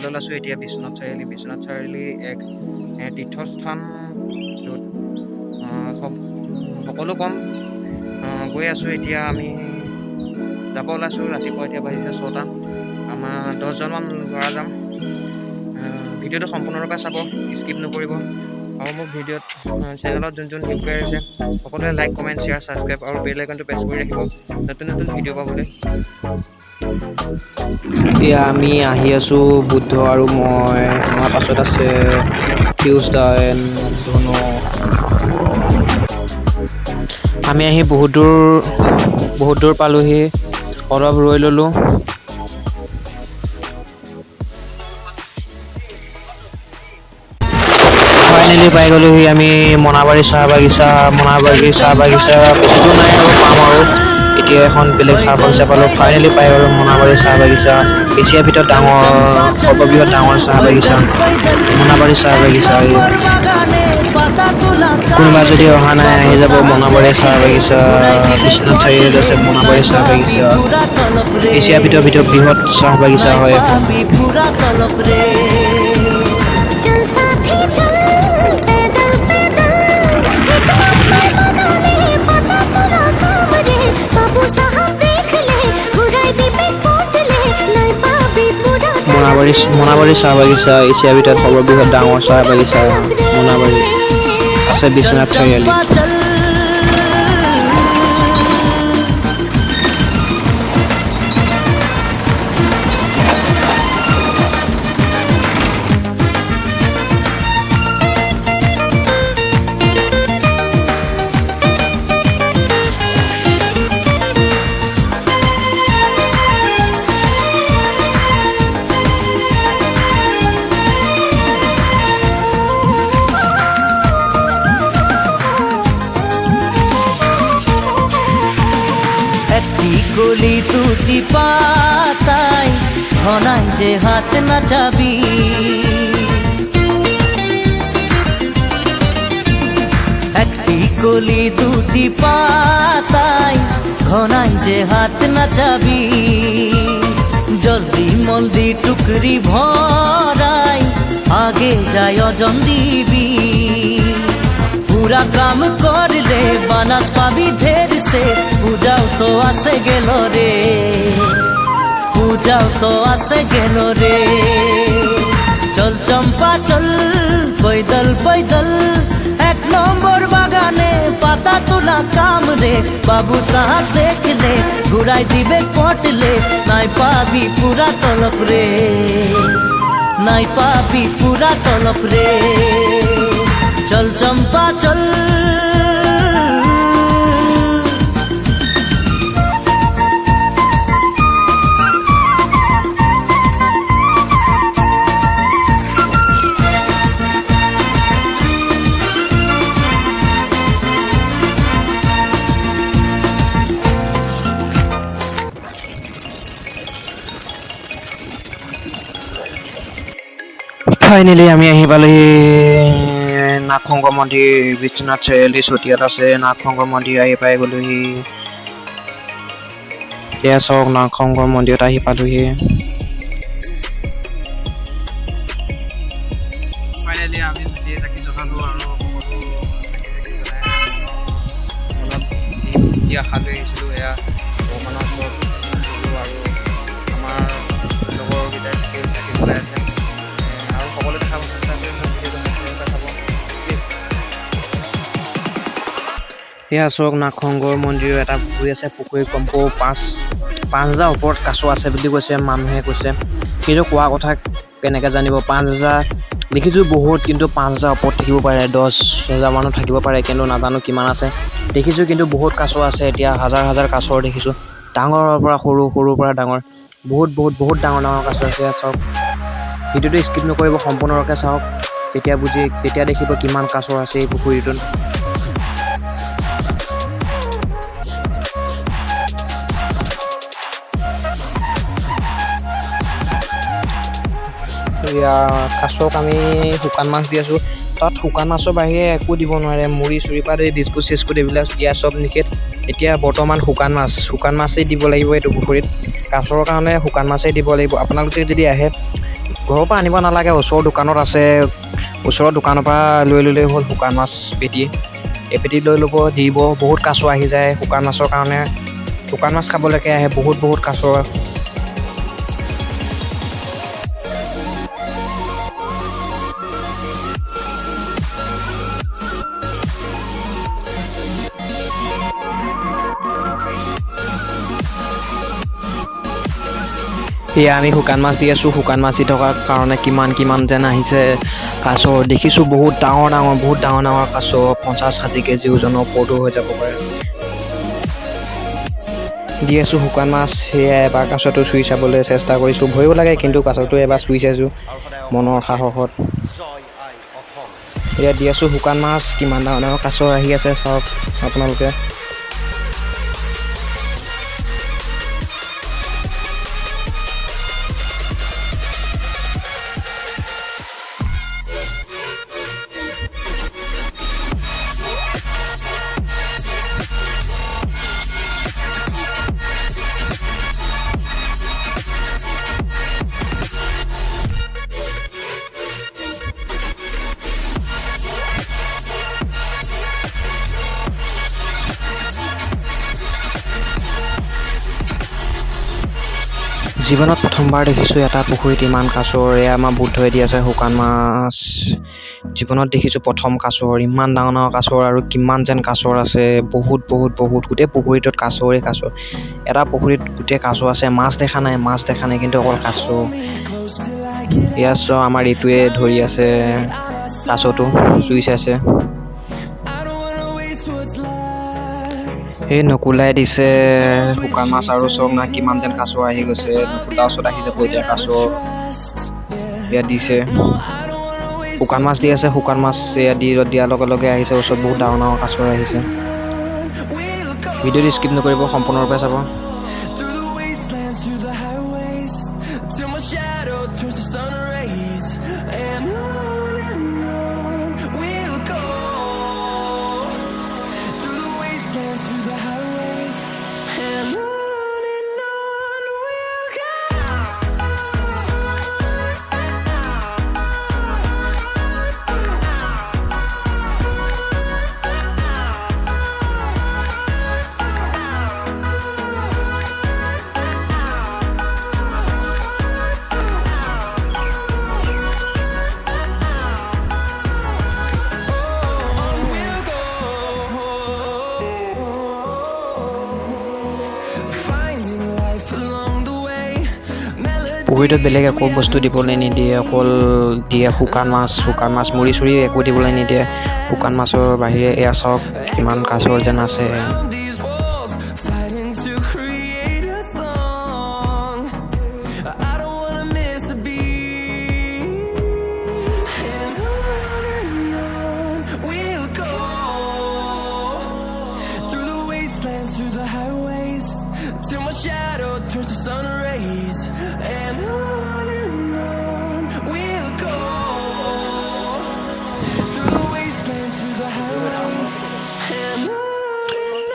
যাবলৈ ওলাইছোঁ এতিয়া বিশ্বনাথ চাৰিআলি এক তীৰ্থস্থান, য'ত সকলো কম। গৈ আছোঁ এতিয়া আমি যাব ওলাইছোঁ। ৰাতিপুৱা এতিয়া বাজিছে 6টা। আমাৰ 10জনমান ল'ৰা যাম। ভিডিঅ'টো সম্পূৰ্ণৰূপে চাব, স্কিপ নকৰিব। আৰু মোৰ চেনেলত যোন নিউ প্লেয়াৰ আছে সকলোৱে লাইক, কমেণ্ট, শ্বেয়াৰ, ছাবস্ক্ৰাইব আৰু বেল আইকনটো প্ৰেছ কৰি ৰাখিব নতুন ভিডিঅ' পাবলৈ। এতিয়া আমি আহি আছোঁ, বুদ্ধ আৰু মই। আমাৰ পাছত আছে ফিউজ দান, ধনু। আমি আহি বহুত দূৰ পালোহি। অলপ ৰৈ ল'লোঁ। ফাইনেলি পাই গ'লোহি আমি মনাবাৰী চাহ বাগিচা। বেছি দূৰ নাই আৰু পাম আৰু। এতিয়া এখন বেলেগ চাহ বাগিচা পালোঁ। ফাইনেলি পাই গ'লো মনাবাৰী চাহ বাগিচা। এছিয়াৰ ভিতৰত সৰ্ববৃহৎ ডাঙৰ চাহ বাগিচা, মনাবাৰী চাহ বাগিচা। কোনোবা যদি অহা নাই আহি যাব মনাবাৰী চাহ বাগিচা। বিশ্বনাথ চাৰিআলিত আছে মনাবাৰী চাহ বাগিচা। এছিয়াৰ ভিতৰত বৃহৎ চাহ বাগিচা হয় এখন। মনাবাৰী চাহ বাগিচা এছিয়াৰ ভিতৰত সৰ্ববৃহৎ ডাঙৰ চাহ বাগিচা মনাবাৰী আছে বিশ্বনাথ চাৰিআলিত। গলি দুটি পাতাই ঘনাই যে হাত নাচাবি, একটি গলি দুটি পাতাই ঘনাই যে হাত নাচাবি। জলদি মলদি টুকরি ভরাই আগে যায় অজন দিবি। পুরা কাম করলে বানাস পাবি ঢের সে। পূজাও তো আসে গেল রে, পূজাও তো আসে গেল রে। চল চম্পা চল, পৈদল পৈদল 1 নম্বর বাগানে পাতা তোলা কাম রে। বাবু সাহাব দেখলে ঘুরাই দিবে পটলে, নাই পাবি পুরা তলপ রে, নাই পাবি পুরা তলপ রে। চল চম্পা চল। ফাইনেলি আমি আহি পালোহি নাগ শংকৰ মন্দিৰ। বিশ্বনাথ চাৰিআলি চতিয়াত আছে নাগ শংকৰ মন্দিৰ। আহি পাই গ'লোহি। এয়া চাওক নাগ শংকৰ মন্দিৰত আহি পালোহি। ফাইনেলি আমি চাকি জ্বলালোঁ আৰু অলপ যি আশা লৈ আহিছিলোঁ এয়া ভগৱানৰ ওচৰত আৰু আমাৰ লগৰকেইটাই চাকি জ্বলাই আছে। আৰু সকলোৱে খাব চেষ্টা কৰিছোঁ। এয়া চাওক নাগ শংকৰ মন্দিৰৰ এটা পুখুৰী আছে। পুখুৰী কমেও 5,000 ওপৰত কাছ আছে বুলি কৈছে, মানুহে কৈছে। কিন্তু কোৱা কথা কেনেকৈ জানিব। 5,000 দেখিছোঁ বহুত, কিন্তু 5,000 ওপৰত থাকিব পাৰে, 10,000 মানো থাকিব পাৰে, কিন্তু নাজানো কিমান আছে। দেখিছোঁ কিন্তু বহুত কাছ আছে। এতিয়া হাজাৰ কাছৰ দেখিছোঁ, ডাঙৰৰ পৰা সৰু, সৰুৰ পৰা ডাঙৰ, বহুত ডাঙৰ কাছ আছে। চাওক ভিডিঅ'টো স্কিপ নকৰিব, সম্পূৰ্ণৰূপে চাওক। তেতিয়া দেখিব কিমান কাছ আছে এই পুখুৰীটোত। কাছক আমি শুকান মাছ দি আছোঁ। তাত শুকান মাছৰ বাহিৰে একো দিব নোৱাৰে। মুড়ি চুৰি পৰা ধৰি বিস্কুট চিস্কুট এইবিলাক দিয়া চব নিষেধ। এতিয়া বৰ্তমান শুকান মাছেই দিব লাগিব এইটো পুখুৰীত। কাছৰ কাৰণে শুকান মাছেই দিব লাগিব। আপোনালোকে যদি আহে ঘৰৰ পৰা আনিব নালাগে, ওচৰৰ দোকানত আছে, ওচৰৰ দোকানৰ পৰা লৈ ল'লেই হ'ল শুকান মাছ পেটি। এপেটি লৈ ল'ব, দিব। বহুত কাছ আহি যায় শুকান মাছৰ কাৰণে, শুকান মাছ খাবলৈকে আহে বহুত কাছ। এয়া আমি শুকান মাছ দি আছোঁ, শুকান মাছ দি থকাৰ কাৰণে কিমান যেন আহিছে কাছ। দেখিছোঁ বহুত ডাঙৰ কাছ, 50-60 কেজি ওজনৰ ওপৰতো হৈ যাব পাৰে। দি আছোঁ শুকান মাছ। সেয়া এবাৰ কাছটো চুই চাবলৈ চেষ্টা কৰিছোঁ, ভয়ো লাগে কিন্তু কাছটো এবাৰ চুই চাইছোঁ মনৰ সাহসত। এয়া দি আছোঁ শুকান মাছ, কিমান ডাঙৰ কাছ আহি আছে চাওক আপোনালোকে। জীৱনত প্ৰথমবাৰ দেখিছোঁ এটা পুখুৰীত ইমান কাছৰ। এয়া আমাৰ বুদ্ধই দি আছে শুকান মাছ। জীৱনত দেখিছোঁ প্ৰথম কাছৰ, ইমান ডাঙৰ কাছৰ, আৰু কিমান যেন কাছৰ আছে, বহুত। গোটেই পুখুৰীটোত কাছৰে কাছ। এটা পুখুৰীত গোটেই কাছ আছে, মাছ দেখা নাই কিন্তু অকল কাছ। এয়া চোৱা আমাৰ এইটোৱে ধৰি আছে কাছটো, চুই চাইছে। এই নকুলাই দিছে শুকান মাছ, আৰু চাওক না কিমান যেন কাছ আহি গৈছে। নকুলাৰ ওচৰত আহি যাব এতিয়া কাছ। এয়া দিছে শুকান মাছ দি আছে, শুকান মাছ এয়া দিয়াৰ লগে আহিছে ওচৰত বহুত ডাঙৰ কাছ আহিছে। ভিডিঅ'টো স্কিপ নকৰিব, সম্পূৰ্ণৰূপে চাব। পুখুৰীটোত বেলেগ একো বস্তু দিবলৈ নিদিয়ে, অকল দিয়ে শুকান মাছ মুড়ি চুৰি একো দিবলৈ নিদিয়ে। শুকান মাছৰ বাহিৰে এয়া চাওক কিমান কাছৰ যেন আছে।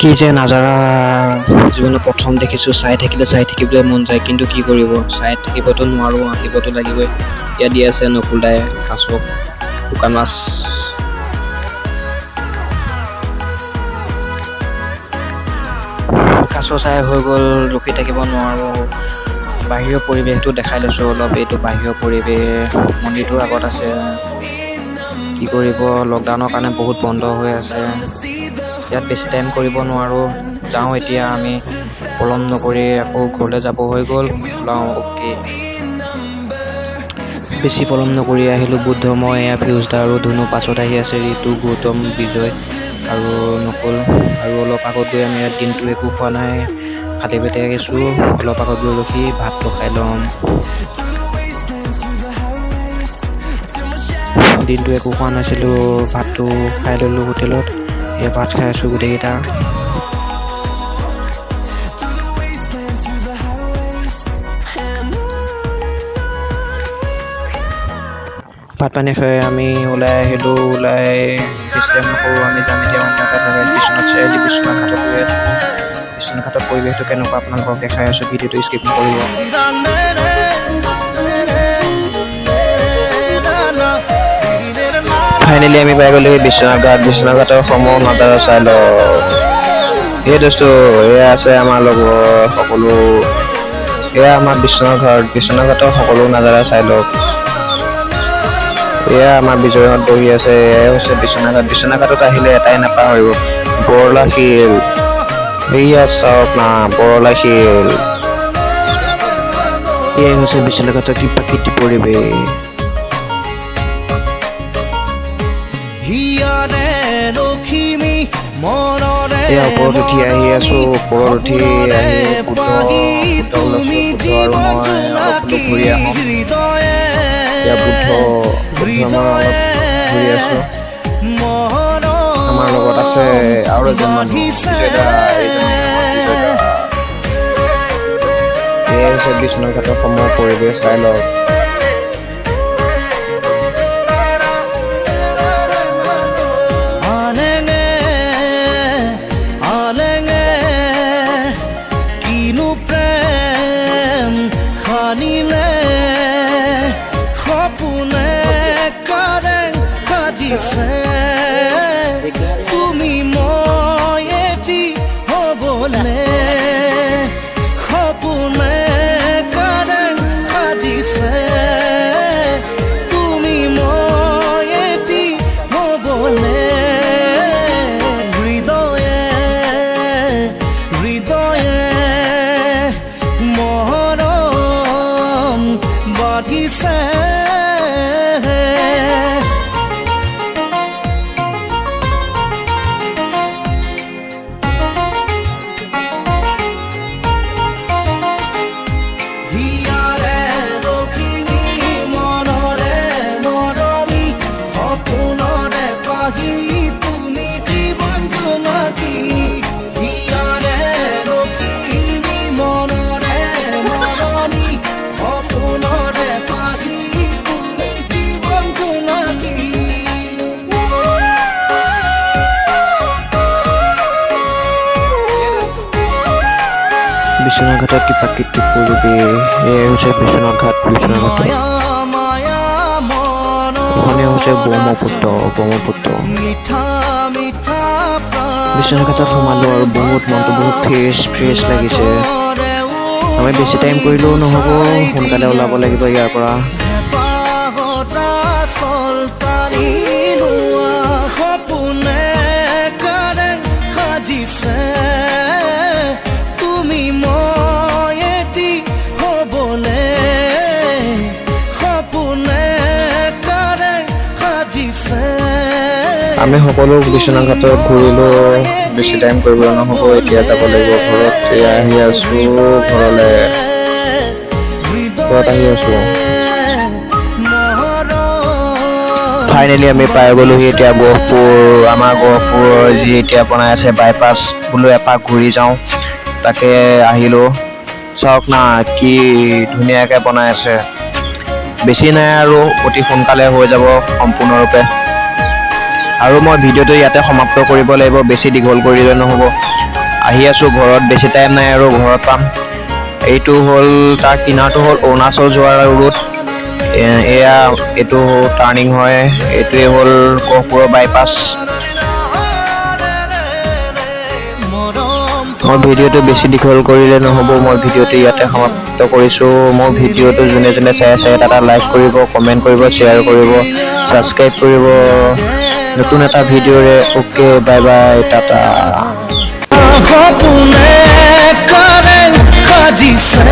কি যে নাজাৰা জীৱনত প্ৰথম দেখিছোঁ, চাই থাকিবলৈ মন যায়, কিন্তু কি কৰিব, চাই থাকিবতো নোৱাৰোঁ, আহিবতো লাগিবই। ইয়াত দি আছে নকুল দাই কাছ, শুকান মাছ। কাছ চাই হৈ গ'ল, ৰখি থাকিব নোৱাৰোঁ। বাহিৰৰ পৰিৱেশটো দেখাই লৈছোঁ অলপ। এইটো বাহিৰৰ পৰিৱেশ, মন্দিৰটোৰ আগত আছে। কি কৰিব, লকডাউনৰ কাৰণে বহুত বন্ধ হৈ আছে। ইয়াত বেছি টাইম কৰিব নোৱাৰোঁ। যাওঁ এতিয়া আমি, পলম নকৰি আকৌ ঘৰলৈ যাব হৈ গ'ল। ওলাওঁ অ'কে। বেছি পলম নকৰি আহিলোঁ বুদ্ধ, মই এয়া ফিউজদা আৰু ধুনু। পাছত আহি আছে ঋতু, গৌতম, বিজয় আৰু নকুল। আৰু অলপ আগত গৈ আমি ইয়াত দিনটো একো খোৱা নাই, খালী পেটে আহিছোঁ। অলপ আগত গৈ ৰখি ভাতটো খাই ল'ম। দিনটো একো খোৱা নাছিলোঁ, ভাতটো খাই ল'লোঁ হোটেলত। এই ভাত খাই আছোঁ গোটেইকেইটা। ভাত পানী খাই আমি ওলাই আহিলোঁ। বেছি টাইম নকৰোঁ, আমি যাম এতিয়া অন্য এটা জেগাত, বিশ্বনাথ চাৰিআলি, বিশ্বনাথ ঘাটত গৈ আছোঁ। বিশ্বনাথ ঘাটৰ পৰিৱেশটো কেনেকুৱা আপোনালোকক দেখাই আছোঁ, ভিডিঅ'টো স্কিপ নকৰিব। ফাইনেলি আমি পাই গ'লো বিশ্বনাথ ঘাটৰ সমূহ নজাৰা চাই লওঁ। এই দোস্তো এয়া আছে আমাৰ লগৰ সকলো, এয়া আমাৰ বিশ্বনাথ ঘাটৰ সকলো নজাৰা চাই লওক। এয়া আমাৰ বিজয়হঁত বহি আছে, এয়াই হৈছে বিশ্বনাথ ঘাটত আহিলে এটাই নাপাহৰিব, বৰলা শিল। এয়া চাওক না বৰলা শিল। এয়াই হৈছে বিশ্বনাথ ঘাটৰ কি প্ৰাকৃতিক পৰিৱেশ। এয়া ওপৰত উঠি আহি আছো, ওপৰত উঠি আহি বুদ্ধ আৰু মই অলপ ঘূৰি আহোঁ। এয়া বুদ্ধ আমাৰ অলপ ঘূৰি আছো। আমাৰ লগত আছে আৰু এজন মানুহ, এয়াই হৈছে বিশ্বনাথ ঘাটৰ সমূহ পৰিৱেশ চাই লওক। তুমি মই এটি হবলে সপোনে কাৰেং সাজিছে, তুমি মই এটি হবলে হৃদয়ে মৰম বাঢ়িছে। বিশ্বনাথ ঘাটৰ কি প্ৰাকৃতিক পৰিৱেশ। এয়াই হৈছে বিশ্বনাথ ঘাট। এইখনে হৈছে ব্ৰহ্মপুত্ৰ। বিশ্বনাথ ঘাটত সোমালো আৰু মনটো বহুত ফ্ৰেছ লাগিছে। আমি বেছি টাইম কৰিলেও নহ'ব, সোনকালে ওলাব লাগিব ইয়াৰ পৰা। তুমি মই এটি হবলে সপোনে কাৰেং সাজিছে। আমি সকলো বিশ্বনাথ ঘাটত ঘূৰিলো, বেছি টাইম কৰিবলৈ নহ'ব, এতিয়া যাব লাগিব ঘৰত। এয়া আহি আছো ঘৰত আহি আছো। ফাইনেলি আমি পাই গ'লোহি এতিয়া গহপুৰ। আমাৰ গহপুৰৰ যি এতিয়া বনাই আছে বাইপাছ, বোলো এপাক ঘূৰি যাওঁ, তাকে আহিলো। চাওক না কি ধুনীয়াকৈ বনাই আছে। বেছি নাই আৰু অতি সোনকালে হৈ যাব সম্পূৰ্ণৰূপে। আৰু মই ভিডিঅ'টো ইয়াতে সমাপ্ত কৰিব লাগিব, বেছি দীঘল কৰিলে নহ'ব। আহি আছোঁ ঘৰত, বেছি টাইম নাই আৰু ঘৰত পাম। এইটো হ'ল তাৰ কিনাৰটো হ'ল অৰুণাচল যোৱাৰ ৰোড। এয়া এইটো টাৰ্ণিং হয়, এইটোৱে হ'ল গহপুৰৰ বাইপাছ। মই ভিডিঅ'টো বেছি দীঘল কৰিলে নহ'ব, মই ভিডিঅ'টো ইয়াতে সমাপ্ত কৰিছোঁ। মোৰ ভিডিঅ'টো যোনে চাই আছে এটা লাইক কৰিব, কমেণ্ট কৰিব, শ্বেয়াৰ কৰিব, ছাবস্ক্ৰাইব কৰিব নতুন এটা ভিডিঅ'ৰে। Okay, bye bye, Tata. সপোনে কাৰেং সাজিছে।